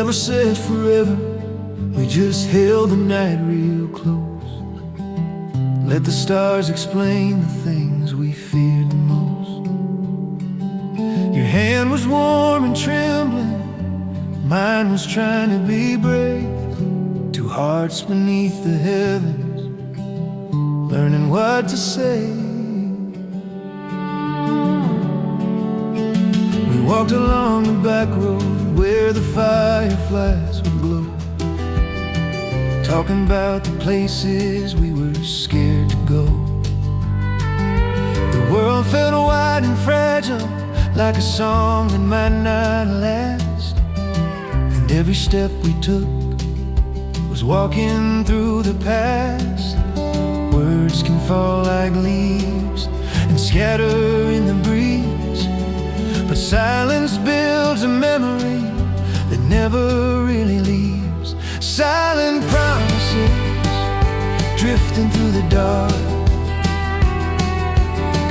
never said forever, we just held the night real close. Let the stars explain the things we feared the most. Your hand was warm and trembling, mine was trying to be brave. Two hearts beneath the heavens, learning what to say. We walked along the back road where the fireflies would glow, talking about the places we were scared to go. The world felt wide and fragile, like a song that might not last. And every step we took was walking through the past. Words can fall like leaves and scatter in the breeze, but silence builds a memory that never really leaves. Silent promises drifting through the dark,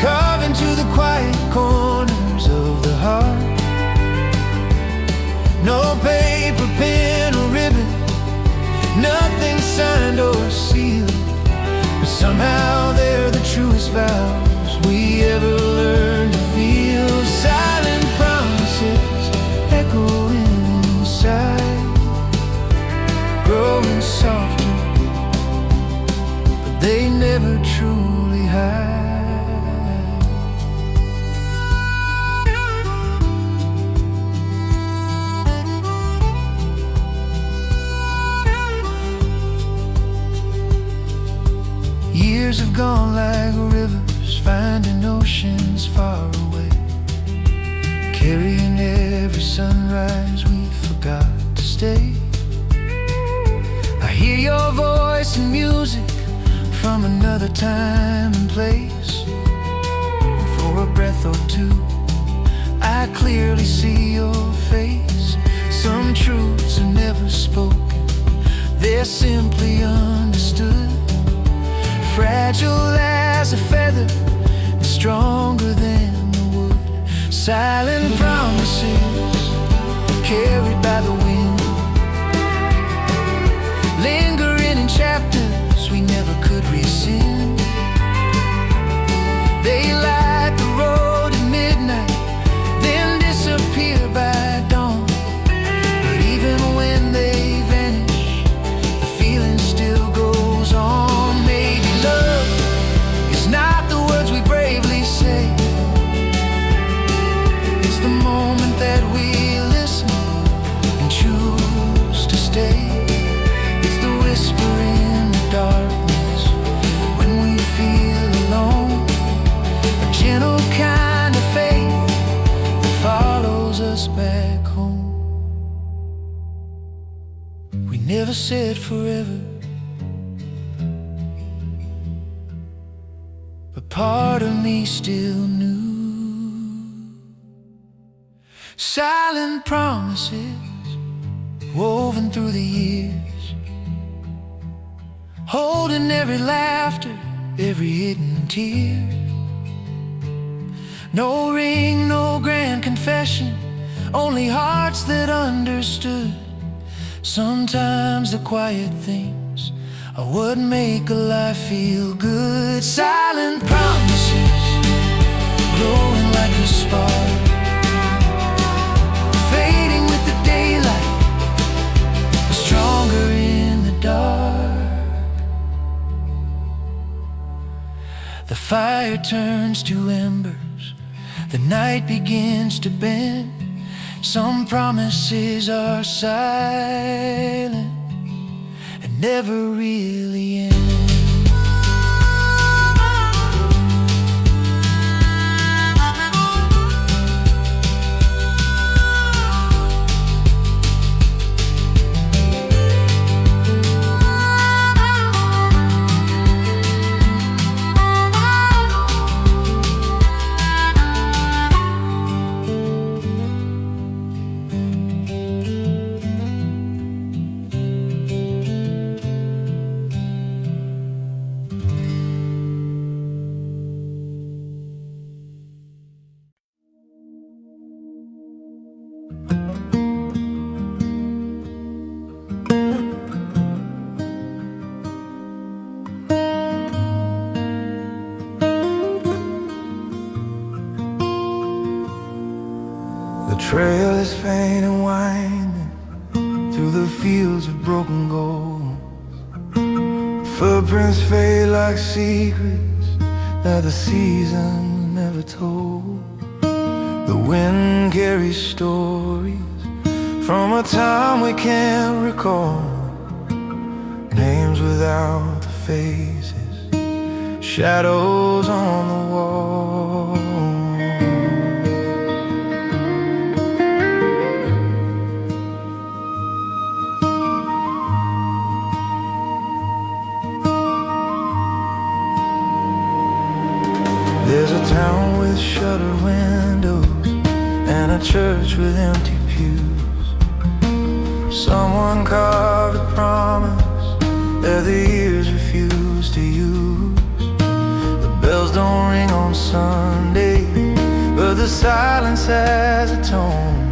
carved into the quiet corners of the heart. No paper, pen, or ribbon, nothing signed or sealed, but somehow they're the truest vows we ever learned to feel. Silent promises echoing inside, growing softer, but they never truly hide. Years have gone like rivers, finding oceans far away, carrying every sunrise we forgot to stay. I hear your voice in music from another time and place, and for a breath or two I clearly see your face. Some truths are never spoken, they're simply understood. Fragile as a feather, and stronger than the wood. Silent promises carried by the wind, lingering in chapters we never could rescind. They light the road at midnight, then disappear by dawn. But even when they vanish, the feeling still goes on. Love is not the words we bravely say, it's the moment that we listen and choose to stay. It's the whisper in the darkness when we feel alone, a gentle kind of faith that follows us back home. We never said forever, but part of me still knew. Silent promises woven through the years, holding every laughter, every hidden tear. No ring, no grand confession, only hearts that understood. Sometimes the quiet things are what make a life feel good. Silent promises glowing like a spark, fading with the daylight, stronger in the dark. The fire turns to embers, the night begins to bend. Some promises are silent and never really end. trail is faint and winding through the fields of broken gold. Footprints fade like secrets that the season never told. The wind carries stories from a time we can't recall, names without the faces, shadows on the wall. There's a town with shuttered windows and a church with empty pews. Someone carved a promise that the years refuse to use. The bells don't ring on Sunday, but the silence has a tone,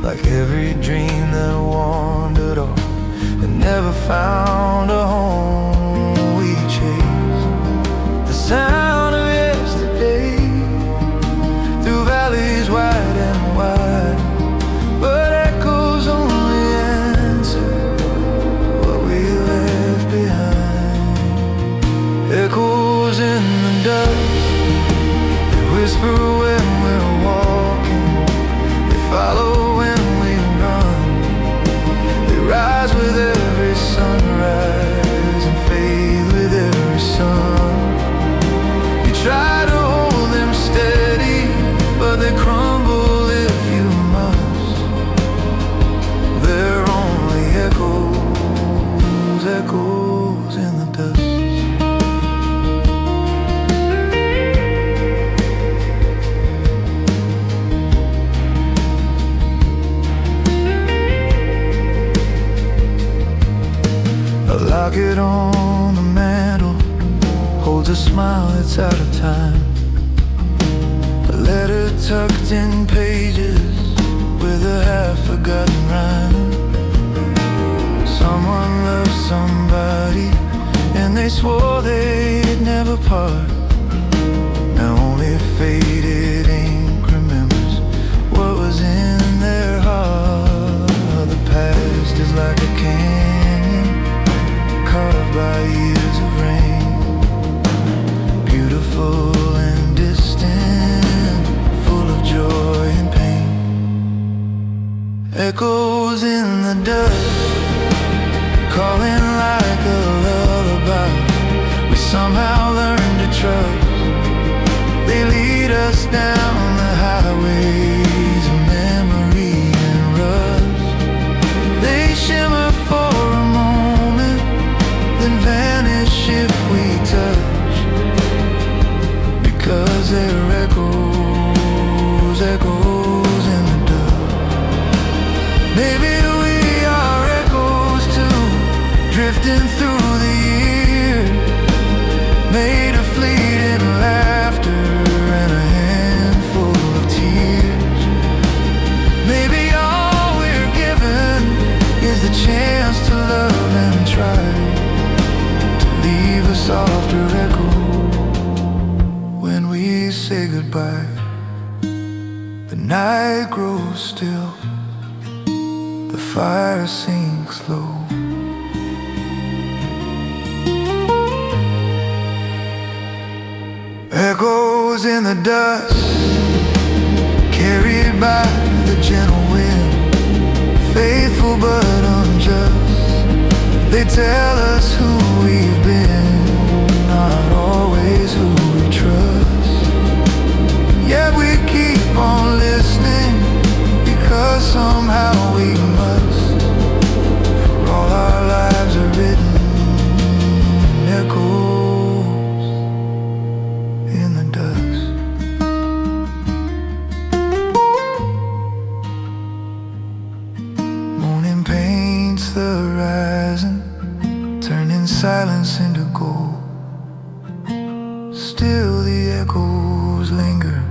like every dream that wandered off and never found a home. We chase the sound of yesterday through valleys wide and wide, but echoes only answer what we left behind. Echoes in the dust, they whisper when we're walking, they follow when we run, they rise with every sunrise and fade with every sun. Try to hold them steady, but they crumble if you must. They're only echoes, echoes in the dust. A locket on the mantle holds a smile that's out of time, a letter tucked in pages with a half-forgotten rhyme. Someone loved somebody and they swore they'd never part. Now only faded ink remembers what was in their heart. The past is like a canyon carved by years of rain, beautiful and distant, full of joy and pain. Echoes in the dust, calling like a lullaby. We somehow learn to trust. They lead us down the highways of memory and rust. They shimmer for a moment, then vanish if we touch, because they're echoes, echoes in the dust. Maybe we are echoes too, drifting through the years, made of fleeting laughter and a handful of tears. Maybe all we're given is the chance to love and try to leave a softer echo when we say goodbye. The night grows still, the fire sinks low. Echoes in the dust, carried by the gentle wind, faithful but unjust. They tell us who we've been, not always who we trust. Yet we keep on listening, because somehow we must. For all our lives are written echoes in the dust. Morning paints the horizon, turning silence into gold. Still the echoes linger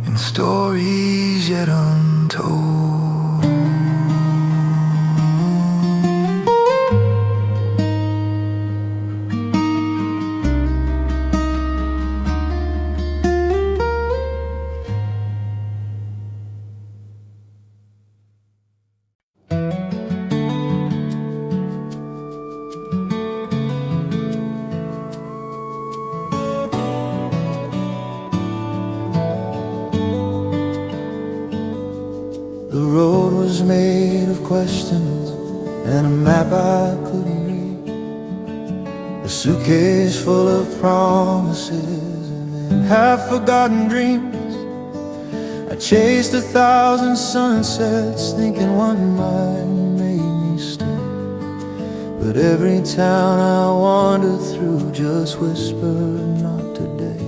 in stories yet untold. questions and a map I couldn't read, a suitcase full of promises and half-forgotten dreams. I chased 1,000 sunsets, thinking one might make me stay, but every town I wandered through just whispered, not today.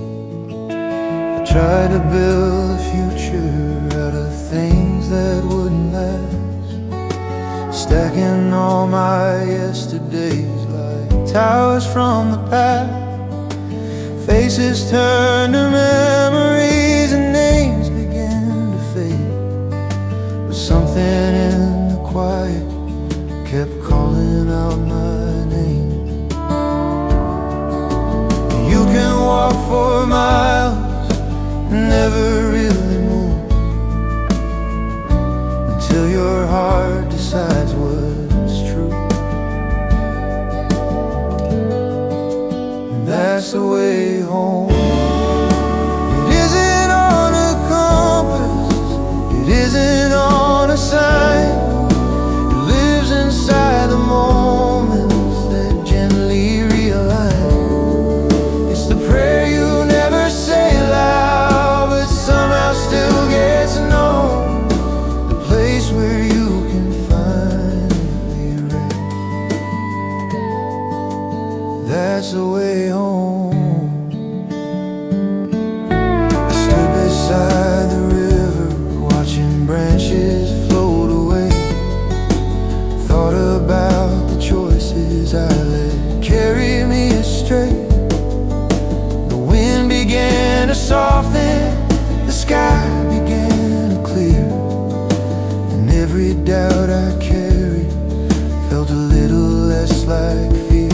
I tried to build a future out of things that wouldn't last, stacking all my yesterdays like towers from the past. Faces turned to memories and names began to fade, but something in the quiet kept calling out my name. You can walk for miles and never really move until your heart decides what's true. And that's the way home. It isn't on a compass, it isn't on a sign. It lives inside the moments that gently realign. It's the prayer you never say loud, but somehow still gets known. The place where you can finally rest. That's the way home. I stood beside the river, watching branches float away. Thought about the choices I let carry me astray. The wind began to soften, the sky began to clear, and every doubt I carried felt a little less like fear.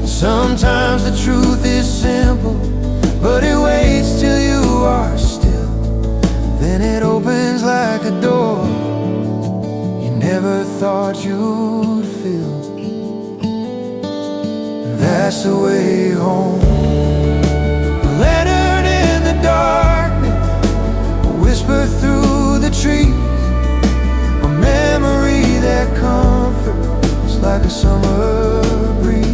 Sometimes the truth is simple, but it waits till you are still. Then it opens like a door you never thought you'd feel. That's the way home. A lantern in the darkness, a whisper through the trees, a memory that comforts like a summer breeze.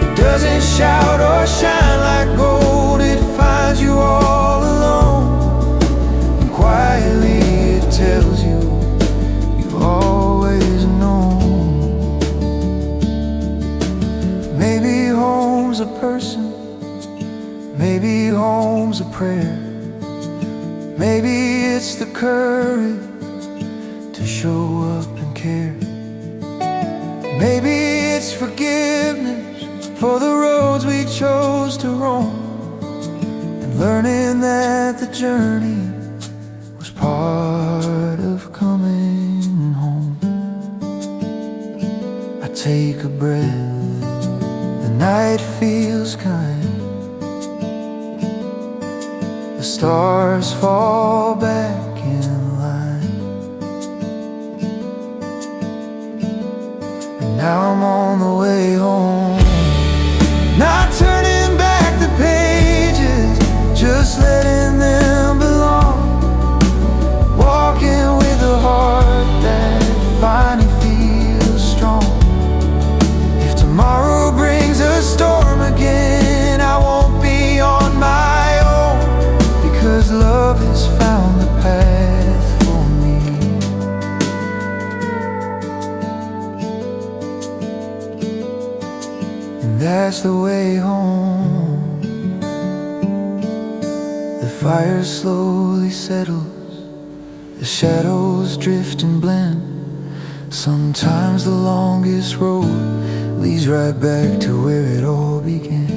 It doesn't shout or shine like gold, it finds you all alone, and quietly it tells you you've always known. Maybe home's a person, maybe home's a prayer, maybe it's the courage to show up and care. Maybe it's forgiveness for the roads we chose to roam, and learning that the journey was part of coming home. I take a breath, the night feels kind, the stars fall back in line, and now I'm on the way home. Not turning back the pages, just letting them belong. Walking with a heart that finally feels strong. If tomorrow brings a storm again, I won't be on my own, because love has found the path for me. And that's the way home. The fire slowly settles, the shadows drift and blend. Sometimes the longest road leads right back to where it all began.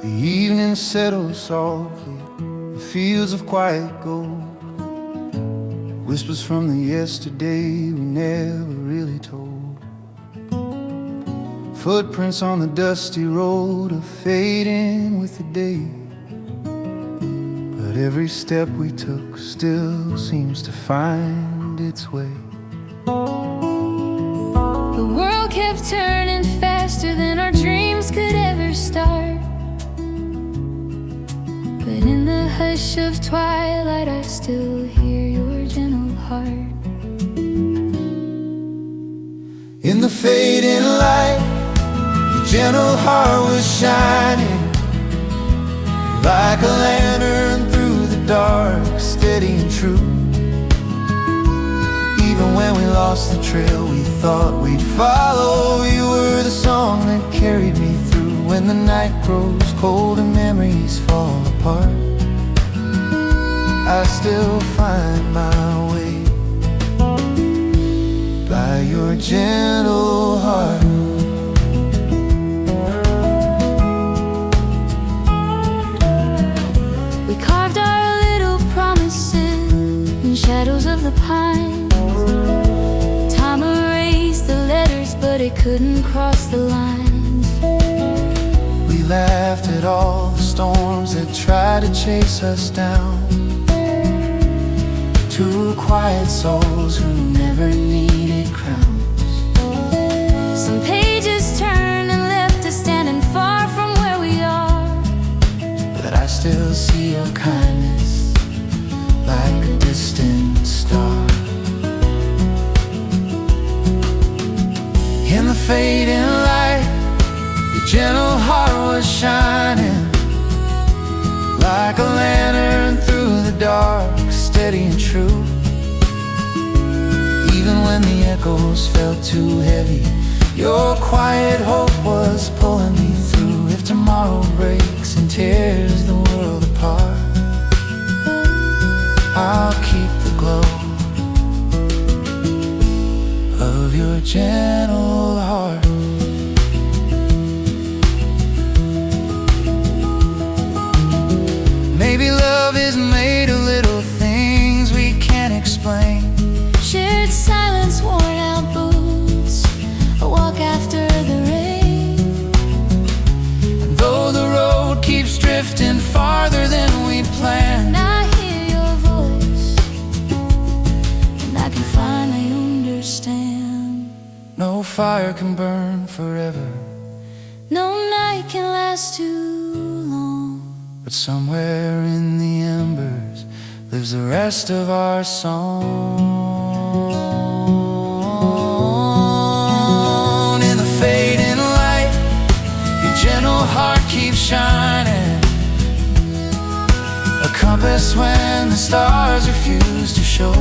The evening settles softly, the fields of quiet gold, whispers from the yesterday we never really told. Footprints on the dusty road are fading with the day, but but every step we took still seems to find its way. The world kept turning faster than our dreams could ever start. But in the hush of twilight, I still hear your gentle heart. In the fading light, your gentle heart was shining like a lantern through the dark, steady and true. Even when we lost the trail we thought we'd follow, you were the song that carried me through. When the night grows cold and memories fall apart, I still find my way by your gentle heart. We carved our little promises in shadows of the pines. Time erased the letters, but it couldn't cross the lines. We laughed at all the storms that tried to chase us down. Two quiet souls who never needed crowns. Some pages turned and left us standing far from where we are, but I still see your kindness like a distant star. In the fading light, your gentle heart was shining like a lantern through the dark, steady and true. Even when the echoes felt too heavy, your quiet hope was pulling me through. If tomorrow breaks and tears the world apart, I'll keep the glow of your gentle heart. Maybe love is made of little things we can't explain. shared silence, worn out boots, a walk after the rain. And though the road keeps drifting farther than we planned, I hear your voice, and I can finally understand. no fire can burn forever, No night can last too long, but somewhere in the embers lives the rest of our song. In the fading light, your gentle heart keeps shining, a compass when the stars refuse to show.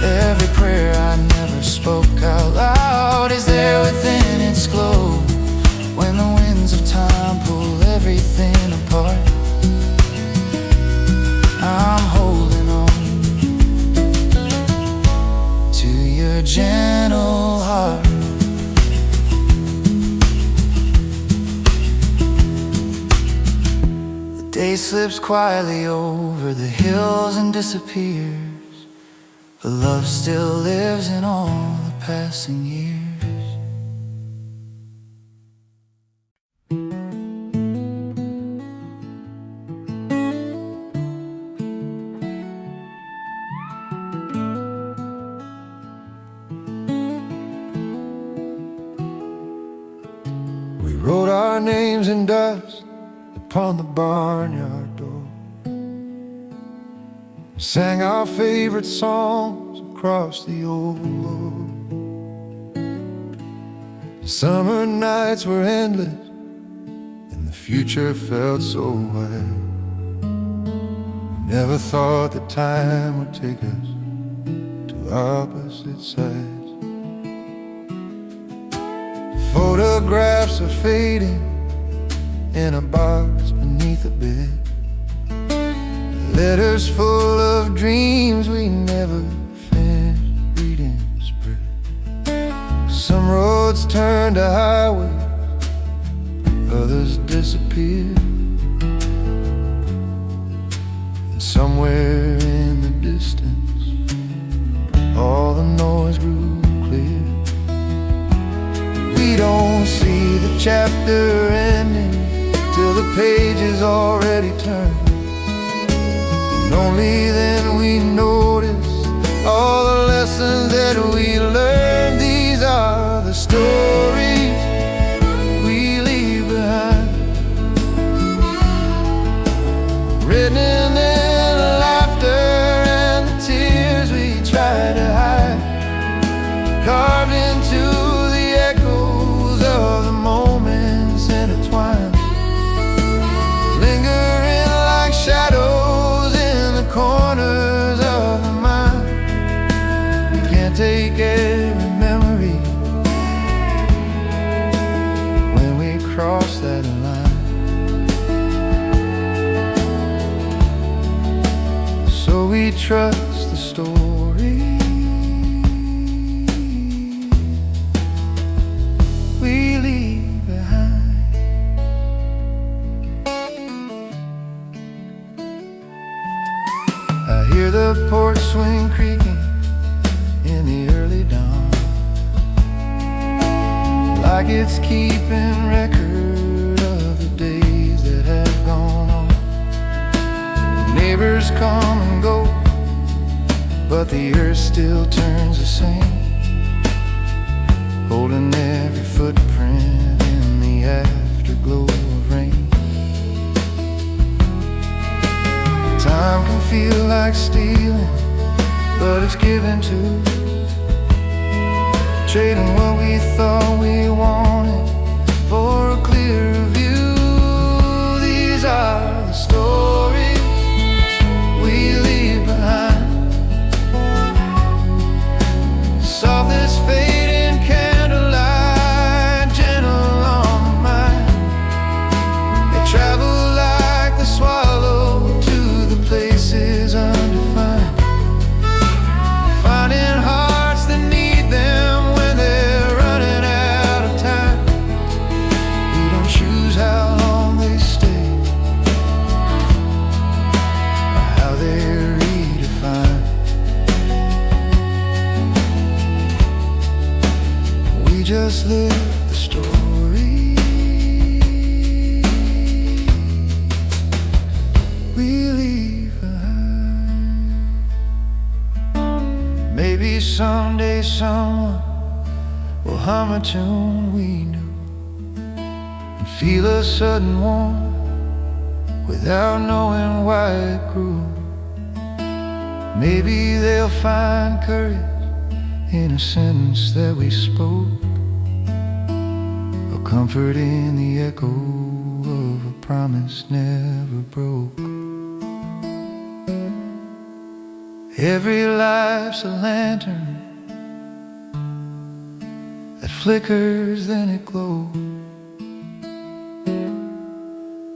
Every prayer I never spoke out loud is there within its glow. When the winds of time pull everything apart, I'm holding on to your gentle heart. The day slips quietly over the hills and disappears, but love still lives in all the passing years. We wrote our names in dust upon the barnyard door, sang our favorite songs across the old road. Summer nights were endless and the future felt so wild. We never thought that time would take us to opposite sides. Photographs are fading in a box beneath a bed, letters full of dreams we never finished reading spread. Some roads turn to highways, others disappear, and somewhere in the distance all the noise grew clear. We don't see the chapter ending till feel the pages already turned, and only then we notice all the lessons that we learned. These are the stories we leave behind, written in the laughter and the tears we try to hide, carved into the echoes of the moments intertwined, lingering like shadows in the corners of the mind. We can't take every memory when we cross that line. So we trust the story we leave behind. I hear the porch swing creaking in the early dawn, like it's keeping record of the days that have gone on. Neighbors come and go, but the earth still turns the same, holding every footprint in the afterglow of rain. Time can feel like stealing, but it's given to, trading what we thought we wanted for a clearer view. These are the stories we leave behind, soft as fading candlelight, gentle on the mind. They travel like the swallow to the places undefined, finding hearts that need them when they're running out of time. We don't choose how long they stay or how they're redefined. We just live the story we leave behind. Maybe someday someone will hum a tune we knew and feel a sudden warmth without knowing why it grew. Maybe they'll find courage in a sentence that we spoke, or comfort in the echo of a promise never broke. Every life's a lantern that flickers, then it glows.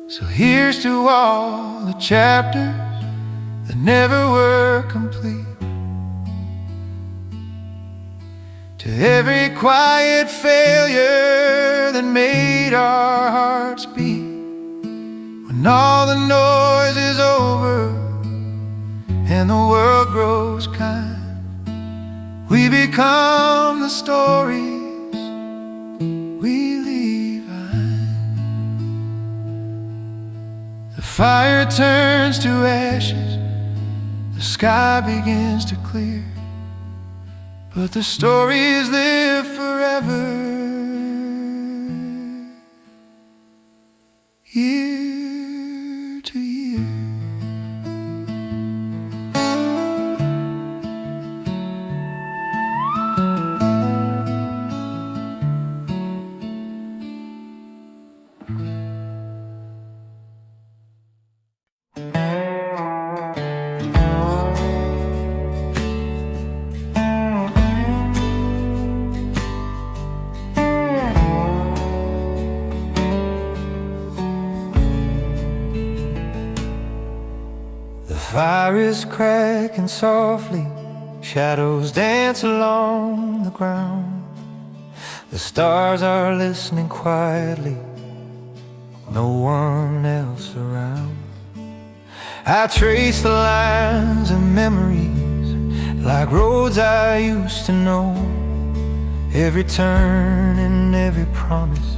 So here's to all the chapters that never were complete, to every quiet failure that made our hearts beat. When all the noise is over and the world grows kind, we become the stories we leave behind. The fire turns to ashes, the sky begins to clear, but the stories live forever, year to year. The fire is cracking softly, shadows dance along the ground. The stars are listening quietly, no one else around. I trace the lines of memories like roads I used to know. Every turn and every promise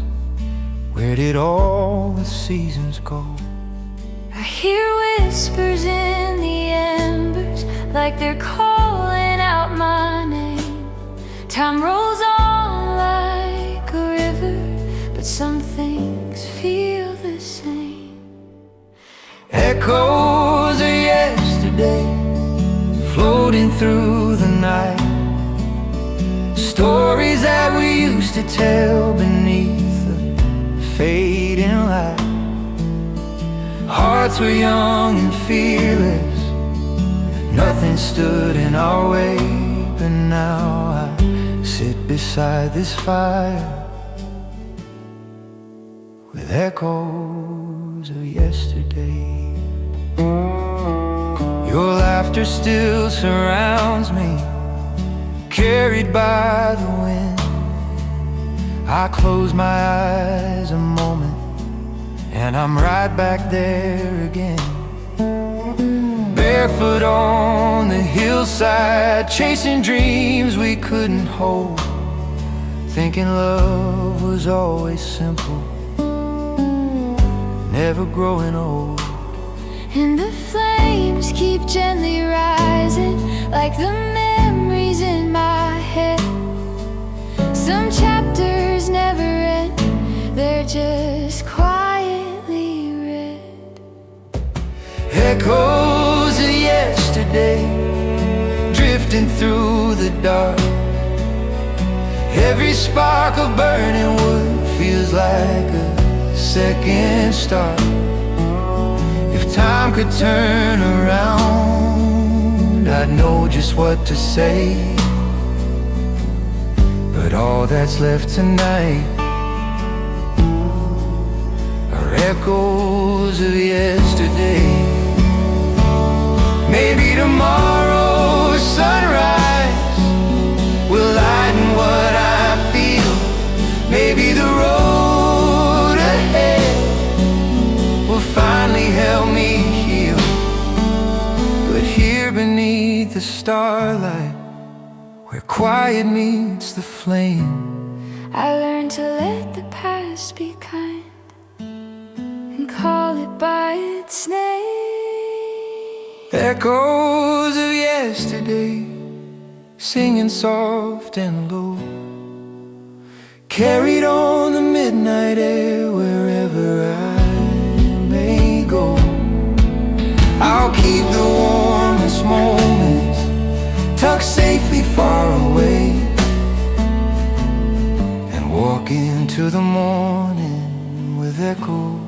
Where did all the seasons go? I hear whispers in the embers, like they're calling out my name. Time rolls on like a river, but some things feel the same. Echoes of yesterday floating through the night, stories that we used to tell beneath fading light. Hearts were young and fearless, nothing stood in our way. But now I sit beside this fire with echoes of yesterday. Your laughter still surrounds me, carried by the wind. I close my eyes a moment, and I'm right back there again. Barefoot on the hillside, chasing dreams we couldn't hold, thinking love was always simple, never growing old. And the flames keep gently rising, like the memories in my head. Some chapters never end, they're just quietly read. Echoes of yesterday, drifting through the dark. Every spark of burning wood feels like a second start. If time could turn around, I'd know just what to say. But all that's left tonight are echoes of yesterday. Maybe tomorrow's sunrise will lighten what I feel. Maybe the road ahead will finally help me heal. But here beneath the starlight, where quiet meets the flame, I learned to let the past be kind and call it by its name. Echoes of yesterday, singing soft and low, carried on the midnight air wherever I may go. I'll keep the warmest moments tucked safely far away, and walk into the morning with echoes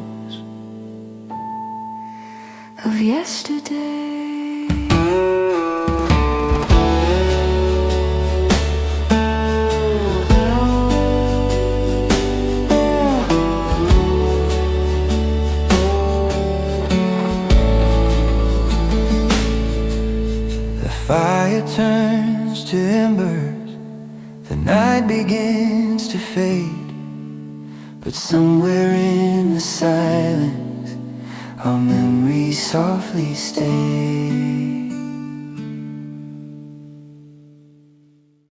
Of yesterday. The fire turns to embers, the night begins to fade, but somewhere in the silence our memories softly stay.